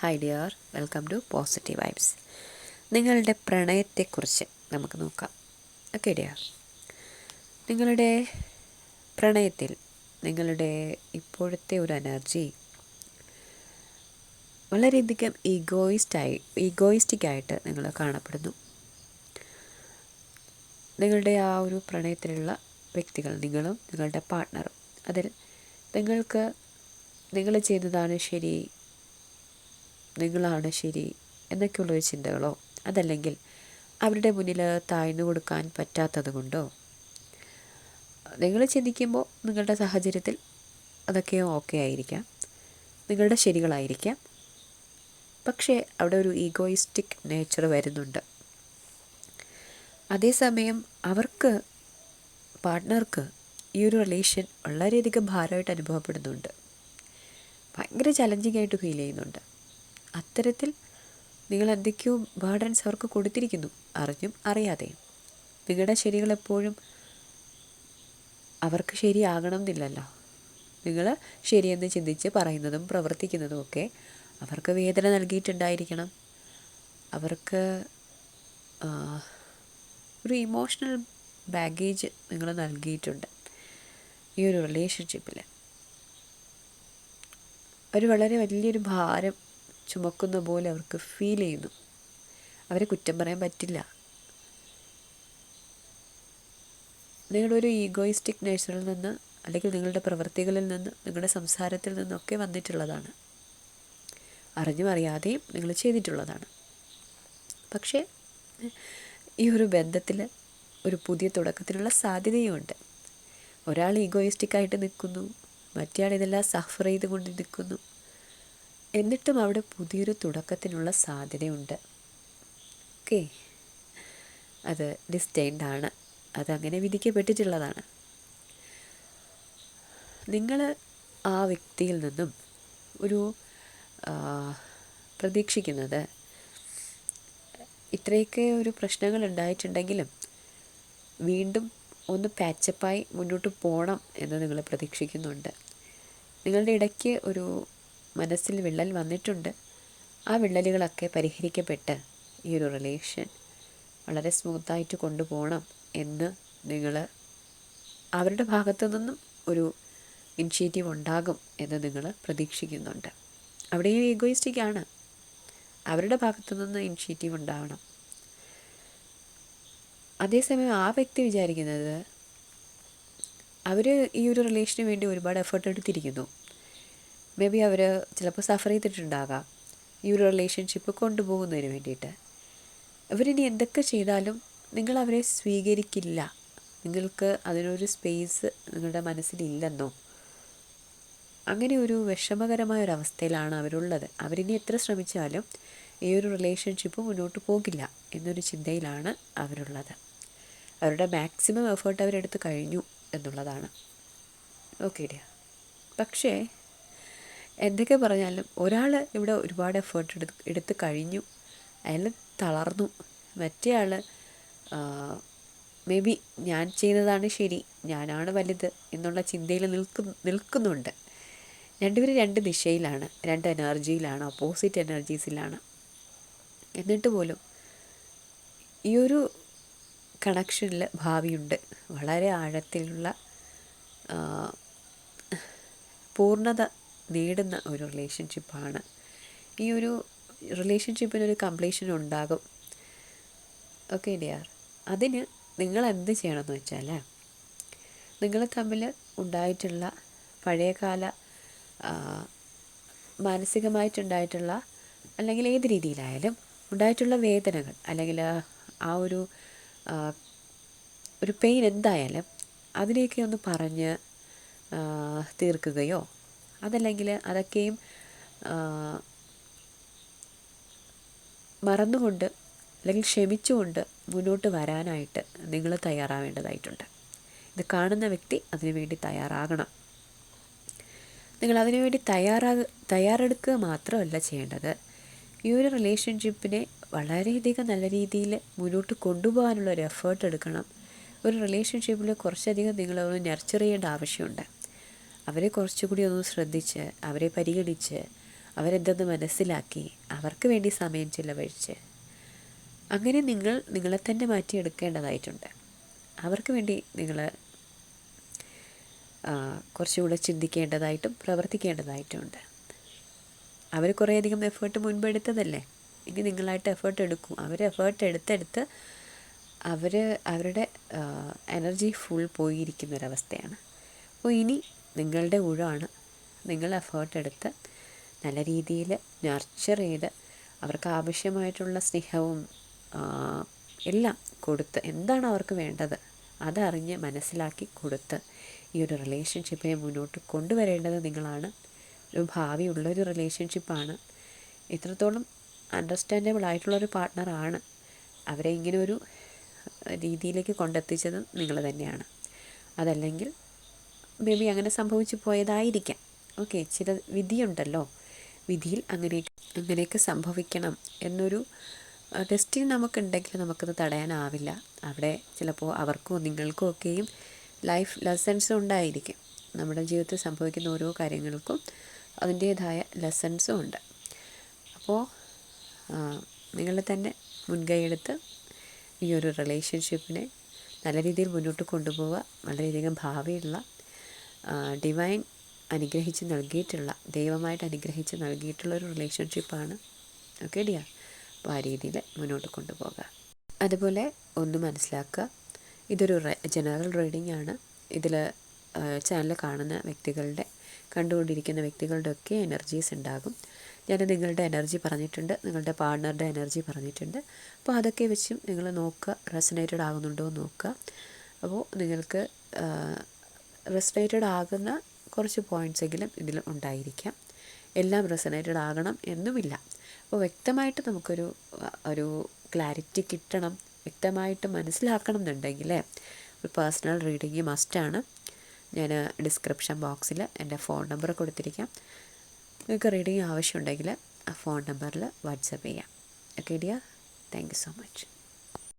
Hi dear, welcome to positive vibes. നിങ്ങളുടെ പ്രണയത്തെക്കുറിച്ച് നമുക്ക് നോക്കാം. ഓക്കെ ഡിയർ, നിങ്ങളുടെ പ്രണയത്തിൽ നിങ്ങളുടെ ഇപ്പോഴത്തെ ഒരു എനർജി വളരെയധികം ഈഗോയിസ്റ്റിക്കായിട്ട് നിങ്ങൾ കാണപ്പെടുന്നു. നിങ്ങളുടെ ആ ഒരു പ്രണയത്തിലുള്ള വ്യക്തികൾ, നിങ്ങളും നിങ്ങളുടെ പാർട്ട്ണറും, അതിൽ നിങ്ങൾ ചെയ്യുന്നതാണ് ശരി, നിങ്ങളാണ് ശരി എന്നൊക്കെയുള്ളൊരു ചിന്തകളോ, അതല്ലെങ്കിൽ അവരുടെ മുന്നിൽ താഴ്ന്നു കൊടുക്കാൻ പറ്റാത്തത് കൊണ്ടോ നിങ്ങൾ ചിന്തിക്കുമ്പോൾ നിങ്ങളുടെ സാഹചര്യത്തിൽ അതൊക്കെ ഓക്കെ ആയിരിക്കാം, നിങ്ങളുടെ ശരികളായിരിക്കാം. പക്ഷേ അവിടെ ഒരു ഈഗോയിസ്റ്റിക് നേച്ചർ വരുന്നുണ്ട്. അതേസമയം പാർട്ട്ണർക്ക് ഈ ഒരു റിലേഷൻ വളരെയധികം ഭാരമായിട്ട് അനുഭവപ്പെടുന്നുണ്ട്, ഭയങ്കര ചലഞ്ചിങ് ആയിട്ട് ഫീൽ ചെയ്യുന്നുണ്ട്. അത്തരത്തിൽ നിങ്ങൾ എന്തൊക്കെയോ ബേർഡൻസ് അവർക്ക് കൊടുത്തിരിക്കുന്നു, അറിഞ്ഞും അറിയാതെയും. നിങ്ങളുടെ ശരികളെപ്പോഴും അവർക്ക് ശരിയാകണം എന്നില്ലല്ലോ. നിങ്ങൾ ശരിയെന്ന് ചിന്തിച്ച് പറയുന്നതും പ്രവർത്തിക്കുന്നതും ഒക്കെ അവർക്ക് വേദന നൽകിയിട്ടുണ്ടായിരിക്കണം. അവർക്ക് ഒരു ഇമോഷണൽ ബാഗേജ് നിങ്ങൾ നൽകിയിട്ടുണ്ട്. ഈ ഒരു റിലേഷൻഷിപ്പിൽ ഒരു വളരെ വലിയൊരു ഭാരം ചുമക്കുന്ന പോലെ അവർക്ക് ഫീൽ ചെയ്യുന്നു. അവരെ കുറ്റം പറയാൻ പറ്റില്ല. നിങ്ങളൊരു ഈഗോയിസ്റ്റിക് നേച്ചറിൽ നിന്ന്, അല്ലെങ്കിൽ നിങ്ങളുടെ പ്രവൃത്തികളിൽ നിന്ന്, നിങ്ങളുടെ സംസാരത്തിൽ നിന്നൊക്കെ വന്നിട്ടുള്ളതാണ്. അറിഞ്ഞും അറിയാതെയും നിങ്ങൾ ചെയ്തിട്ടുള്ളതാണ്. പക്ഷേ ഈ ഒരു ബന്ധത്തിൽ ഒരു പുതിയ തുടക്കത്തിനുള്ള സാധ്യതയുമുണ്ട്. ഒരാൾ ഈഗോയിസ്റ്റിക്കായിട്ട് നിൽക്കുന്നു, മറ്റേയാൾ ഇതെല്ലാം സഫർ ചെയ്തുകൊണ്ട് നിൽക്കുന്നു. എന്നിട്ടും അവിടെ പുതിയൊരു തുടക്കത്തിനുള്ള സാധ്യതയുണ്ട്. ഓക്കെ, അത് ഡിസ്റ്റൈൻഡ് ആണ്, അതങ്ങനെ വിധിക്കപ്പെട്ടിട്ടുള്ളതാണ്. നിങ്ങൾ ആ വ്യക്തിയിൽ നിന്നും ഒരു പ്രതീക്ഷിക്കുന്നത്, ഇത്രയൊക്കെ ഒരു പ്രശ്നങ്ങൾ ഉണ്ടായിട്ടുണ്ടെങ്കിലും വീണ്ടും ഒന്ന് പാച്ചപ്പായി മുന്നോട്ട് പോകണം എന്ന് നിങ്ങൾ പ്രതീക്ഷിക്കുന്നുണ്ട്. നിങ്ങളുടെ ഇടയ്ക്ക് ഒരു മനസ്സിൽ വിള്ളൽ വന്നിട്ടുണ്ട്. ആ വിള്ളലുകളൊക്കെ പരിഹരിക്കപ്പെട്ട് ഈ ഒരു റിലേഷൻ വളരെ സ്മൂത്തായിട്ട് കൊണ്ടുപോകണം എന്ന് നിങ്ങൾ അവരുടെ ഭാഗത്തു നിന്നും ഒരു ഇനിഷ്യേറ്റീവ് ഉണ്ടാകും എന്ന് നിങ്ങൾ പ്രതീക്ഷിക്കുന്നുണ്ട്. അവിടെയും ഈഗോയിസ്റ്റിക്കാണ്. അവരുടെ ഭാഗത്തു നിന്ന് ഇനിഷ്യേറ്റീവ് ഉണ്ടാവണം. അതേസമയം ആ വ്യക്തി വിചാരിക്കുന്നത്, അവർ ഈ ഒരു റിലേഷന് വേണ്ടി ഒരുപാട് എഫേർട്ട് എടുത്തിരിക്കുന്നു. മേ ബി അവർ ചിലപ്പോൾ സഫർ ചെയ്തിട്ടുണ്ടാകാം ഈ ഒരു റിലേഷൻഷിപ്പ് കൊണ്ടുപോകുന്നതിന് വേണ്ടിയിട്ട്. അവരിനി എന്തൊക്കെ ചെയ്താലും നിങ്ങൾ അവരെ സ്വീകരിക്കില്ല, നിങ്ങൾക്ക് അതിനൊരു സ്പേസ് നിങ്ങളുടെ മനസ്സിലില്ലെന്നോ, അങ്ങനെ ഒരു വിഷമകരമായ ഒരു അവസ്ഥയിലാണ് അവരുള്ളത്. അവരിനി എത്ര ശ്രമിച്ചാലും ഈ ഒരു റിലേഷൻഷിപ്പ് മുന്നോട്ട് പോകില്ല എന്നൊരു ചിന്തയിലാണ് അവരുള്ളത്. അവരുടെ മാക്സിമം എഫേർട്ട് അവരെടുത്ത് കഴിഞ്ഞു എന്നുള്ളതാണ്. ഓക്കെ ഡിയർ, പക്ഷേ എന്തൊക്കെ പറഞ്ഞാലും ഒരാൾ ഇവിടെ ഒരുപാട് എഫേർട്ട് എടുത്ത് കഴിഞ്ഞു, അയാൾ തളർന്നു. മറ്റേ ആൾ മേ ബി ഞാൻ ചെയ്യുന്നതാണ് ശരി, ഞാനാണ് വലുത് എന്നുള്ള ചിന്തയിൽ നിൽക്കുന്നുണ്ട്. രണ്ടുപേരും രണ്ട് ദിശയിലാണ്, രണ്ട് എനർജിയിലാണ്, ഓപ്പോസിറ്റ് എനർജീസിലാണ്. എന്നിട്ട് പോലും ഈ ഒരു കണക്ഷനിൽ ഭാവിയുണ്ട്. വളരെ ആഴത്തിലുള്ള പൂർണ്ണത നേടുന്ന ഒരു റിലേഷൻഷിപ്പാണ്. ഈ ഒരു റിലേഷൻഷിപ്പിനൊരു കംപ്ലീഷൻ ഉണ്ടാകും. ഓക്കെ ഡിയർ, അതിന് നിങ്ങൾ എന്ത് ചെയ്യണമെന്ന് വെച്ചാൽ, നിങ്ങൾ തമ്മിൽ ഉണ്ടായിട്ടുള്ള പഴയകാല മാനസികമായിട്ടുണ്ടായിട്ടുള്ള, അല്ലെങ്കിൽ ഏത് രീതിയിലായാലും ഉണ്ടായിട്ടുള്ള വേദനകൾ, അല്ലെങ്കിൽ ആ ഒരു പെയിൻ എന്തായാലും അതിനെയൊക്കെ ഒന്ന് പറഞ്ഞ് തീർക്കുകയോ, അതല്ലെങ്കിൽ അതൊക്കെയും മറന്നുകൊണ്ട് അല്ലെങ്കിൽ ക്ഷമിച്ചുകൊണ്ട് മുന്നോട്ട് വരാനായിട്ട് നിങ്ങൾ തയ്യാറാവേണ്ടതായിട്ടുണ്ട്. ഇത് കാണുന്ന വ്യക്തി അതിനുവേണ്ടി തയ്യാറാകണം. നിങ്ങൾ അതിനുവേണ്ടി തയ്യാറെടുക്കുക മാത്രമല്ല ചെയ്യേണ്ടത്, ഈ ഒരു റിലേഷൻഷിപ്പിനെ വളരെയധികം നല്ല രീതിയിൽ മുന്നോട്ട് കൊണ്ടുപോകാനുള്ള ഒരു എഫേർട്ട് എടുക്കണം. ഒരു റിലേഷൻഷിപ്പിൽ കുറച്ചധികം നിങ്ങളൊന്ന് നർച്ചർ ചെയ്യേണ്ട ആവശ്യമുണ്ട്. അവരെ കുറച്ചുകൂടി ഒന്ന് ശ്രദ്ധിച്ച്, അവരെ പരിഗണിച്ച്, അവരെന്തെന്ന് മനസ്സിലാക്കി അവർക്ക് വേണ്ടി സമയം ചിലവഴിച്ച് അങ്ങനെ നിങ്ങൾ നിങ്ങളെ തന്നെ മാറ്റിയെടുക്കേണ്ടതായിട്ടുണ്ട്. അവർക്ക് വേണ്ടി നിങ്ങൾ കുറച്ചുകൂടെ ചിന്തിക്കേണ്ടതായിട്ടും പ്രവർത്തിക്കേണ്ടതായിട്ടുമുണ്ട്. അവർ കുറേയധികം എഫേർട്ട് മുൻപെടുത്തതല്ലേ, ഇനി നിങ്ങളായിട്ട് എഫേർട്ട് എടുക്കും. അവർ എഫേർട്ട് എടുത്തെടുത്ത് അവരുടെ എനർജി ഫുൾ പോയിരിക്കുന്നൊരവസ്ഥയാണ്. അപ്പോൾ ഇനി നിങ്ങളുടെ ഊഴമാണ്. നിങ്ങൾ എഫേർട്ട് എടുത്ത് നല്ല രീതിയിൽ നർച്ചർ ചെയ്ത് അവർക്ക് ആവശ്യമായിട്ടുള്ള സ്നേഹവും എല്ലാം കൊടുത്ത്, എന്താണ് അവർക്ക് വേണ്ടത് അതറിഞ്ഞ് മനസ്സിലാക്കി കൊടുത്ത് ഈ ഒരു റിലേഷൻഷിപ്പിനെ മുന്നോട്ട് കൊണ്ടുവരേണ്ടത് നിങ്ങളാണ്. ഒരു ഭാവിയുള്ളൊരു റിലേഷൻഷിപ്പാണ്. ഇത്രത്തോളം അണ്ടർസ്റ്റാൻഡബിൾ ആയിട്ടുള്ളൊരു പാർട്ട്ണറാണ് അവരെ ഇങ്ങനെ ഒരു രീതിയിലേക്ക് കൊണ്ടെത്തിച്ചത് നിങ്ങൾ തന്നെയാണ്. അതല്ലെങ്കിൽ മേ ബി അങ്ങനെ സംഭവിച്ചു പോയതായിരിക്കാം. ഓക്കെ, ചില വിധിയുണ്ടല്ലോ, വിധിയിൽ അങ്ങനെയൊക്കെ സംഭവിക്കണം എന്നൊരു ഡെസ്റ്റിനി നമുക്കുണ്ടെങ്കിൽ നമുക്കത് തടയാനാവില്ല. അവിടെ ചിലപ്പോൾ അവർക്കോ നിങ്ങൾക്കോ ഒക്കെയും ലൈഫ് ലെസൺസ് ഉണ്ടായിരിക്കും. നമ്മുടെ ജീവിതത്തിൽ സംഭവിക്കുന്ന ഓരോ കാര്യങ്ങൾക്കും അതിൻ്റേതായ ലെസൺസും ഉണ്ട്. അപ്പോൾ നിങ്ങൾ തന്നെ മുൻകൈയെടുത്ത് ഈ ഒരു റിലേഷൻഷിപ്പിനെ നല്ല രീതിയിൽ മുന്നോട്ട് കൊണ്ടുപോവുക. വളരെയധികം ഭാവിയുള്ള ഡിവൈൻ അനുഗ്രഹിച്ച് നൽകിയിട്ടുള്ള, ദൈവമായിട്ട് അനുഗ്രഹിച്ച് നൽകിയിട്ടുള്ള ഒരു റിലേഷൻഷിപ്പാണ്. ഓക്കെ ഡിയർ, അപ്പോൾ ആ രീതിയിൽ മുന്നോട്ട് കൊണ്ടുപോകുക. അതുപോലെ ഒന്ന് മനസ്സിലാക്കുക, ഇതൊരു ജനറൽ റീഡിംഗ് ആണ്. ഇതിൽ ചാനൽ കാണുന്ന വ്യക്തികളുടെ, കണ്ടുകൊണ്ടിരിക്കുന്ന വ്യക്തികളുടെ ഒക്കെ എനർജീസ് ഉണ്ടാകും. ഞാൻ നിങ്ങളുടെ എനർജി പറഞ്ഞിട്ടുണ്ട്, നിങ്ങളുടെ പാർട്ട്ണറുടെ എനർജി പറഞ്ഞിട്ടുണ്ട്. അപ്പോൾ അതൊക്കെ വെച്ചും നിങ്ങൾ നോക്കുക, റെസനേറ്റഡ് ആകുന്നുണ്ടോ എന്ന് നോക്കുക. അപ്പോൾ നിങ്ങൾക്ക് റെസനേറ്റഡ് ആകുന്ന കുറച്ച് പോയിൻറ്റ്സ് എങ്കിലും ഇതിൽ ഉണ്ടായിരിക്കാം. എല്ലാം റെസനേറ്റഡ് ആകണം എന്നുമില്ല. അപ്പോൾ വ്യക്തമായിട്ട് നമുക്കൊരു ക്ലാരിറ്റി കിട്ടണം, വ്യക്തമായിട്ട് മനസ്സിലാക്കണം എന്നുണ്ടെങ്കിൽ ഒരു പേഴ്സണൽ റീഡിങ് മസ്റ്റാണ്. ഞാൻ ഡിസ്ക്രിപ്ഷൻ ബോക്സിൽ എൻ്റെ ഫോൺ നമ്പർ കൊടുത്തിരിക്കാം. നിങ്ങൾക്ക് റീഡിങ് ആവശ്യമുണ്ടെങ്കിൽ ആ ഫോൺ നമ്പറിൽ വാട്സപ്പ് ചെയ്യാം. Okay dear, thank you so much.